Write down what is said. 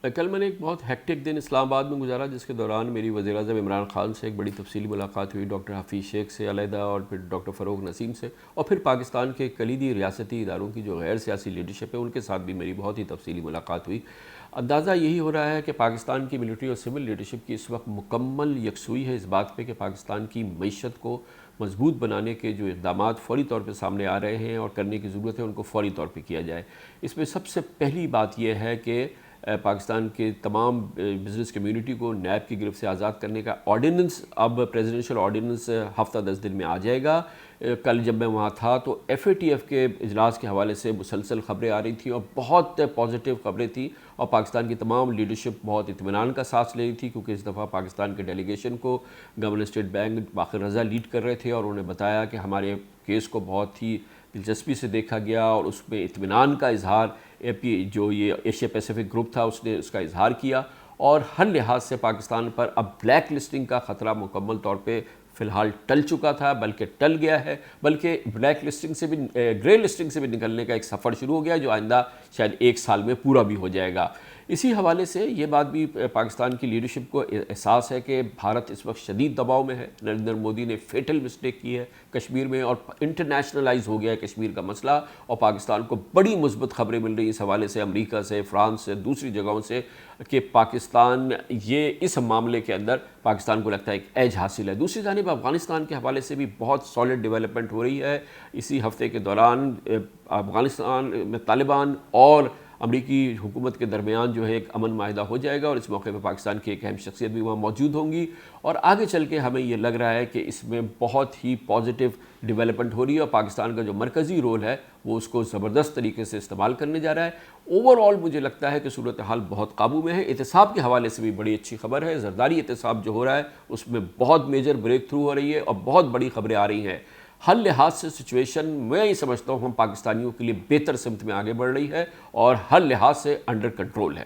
कल मैंने एक बहुत हेक्टिक दिन इस्लामाबाद में गुजारा, जिसके दौरान मेरी वज़ीर-ए-आज़म इमरान खान से एक बड़ी तफसीली मुलाकात हुई, डॉक्टर हफ़ीज़ शेख से अलहदा और फिर डॉक्टर फ़ारूक नसीम से, और फिर पाकिस्तान के कलीदी रियासती इदारों की जो गैर सियासी लीडरशिप है उनके साथ भी मेरी बहुत ही तफसीली मुलाकात हुई। अंदाज़ा यही हो रहा है कि पाकिस्तान की मिलिट्री और सिविल लीडरशिप की इस वक्त मुकम्मल यकसुई है इस बात पर कि पाकिस्तान की मईशत को मजबूत बनाने के जो इक़दामात फ़ौरी तौर पर सामने आ रहे हैं और करने की ज़रूरत है उनको फ़ौरी तौर पर किया जाए। इसमें सबसे पहली बात यह है कि पाकिस्तान के तमाम बिज़नेस कम्युनिटी को नैब की गिरफ्त से आज़ाद करने का ऑर्डिनेंस, अब प्रेसिडेंशियल ऑर्डिनेंस हफ्ता 10 दिन में आ जाएगा। कल जब मैं वहाँ था तो FATF के इजलास के हवाले से मुसलसल ख़बरें आ रही थी और बहुत पॉजिटिव ख़बरें थी, और पाकिस्तान की तमाम लीडरशिप बहुत इत्मीनान का सांस ले रही थी, क्योंकि इस दफ़ा पाकिस्तान के डेलीगेशन को गवर्नर स्टेट बैंक बाक़िर रज़ा लीड कर रहे थे और उन्होंने बताया कि हमारे केस को बहुत ही दिलचस्पी से देखा गया और उसमें इत्मीनान का इजहार जो ये एशिया पैसिफिक ग्रुप था उसने उसका इजहार किया, और हर लिहाज से पाकिस्तान पर अब ब्लैक लिस्टिंग का ख़तरा मुकम्मल तौर पे फ़िलहाल टल चुका था, बल्कि टल गया है, बल्कि ब्लैक लिस्टिंग से भी ग्रे लिस्टिंग से भी निकलने का एक सफ़र शुरू हो गया जो आइंदा शायद 1 साल में पूरा भी हो जाएगा। इसी हवाले से ये बात भी पाकिस्तान की लीडरशिप को एहसास है कि भारत इस वक्त शदीद दबाव में है। नरेंद्र मोदी ने फेटल मिस्टेक की है कश्मीर में, और इंटरनेशनलाइज हो गया है कश्मीर का मसला, और पाकिस्तान को बड़ी मुस्बत खबरें मिल रही हैं इस हवाले से अमेरिका से, फ्रांस से, दूसरी जगहों से, कि पाकिस्तान ये इस मामले के अंदर पाकिस्तान को लगता है एक एज हासिल है। दूसरी जानिब अफ़गानिस्तान के हवाले से भी बहुत सॉलिड डेवलपमेंट हो रही है। इसी हफ्ते के दौरान अफ़गानिस्तान में तालिबान और अमरीकी हुकूमत के दरमियान जो है एक अमन माहिदा हो जाएगा, और इस मौके पर पाकिस्तान की एक अहम शख्सियत भी वहाँ मौजूद होंगी, और आगे चल के हमें ये लग रहा है कि इसमें बहुत ही पॉजिटिव डेवलपमेंट हो रही है, और पाकिस्तान का जो मरकज़ी रोल है वो उसको ज़बरदस्त तरीके से इस्तेमाल करने जा रहा है। ओवरऑल मुझे लगता है कि सूरत हाल बहुत काबू में है। एहतसाब के हवाले से भी बड़ी अच्छी खबर है, ज़रदारी एहतसाब जो हो रहा है उसमें बहुत मेजर ब्रेक थ्रू हो रही है और बहुत बड़ी खबरें आ रही हैं। हर लिहाज से सिचुएशन मैं ये समझता हूँ हम पाकिस्तानियों के लिए बेहतर सिमत में आगे बढ़ रही है और हर लिहाज से अंडर कंट्रोल है।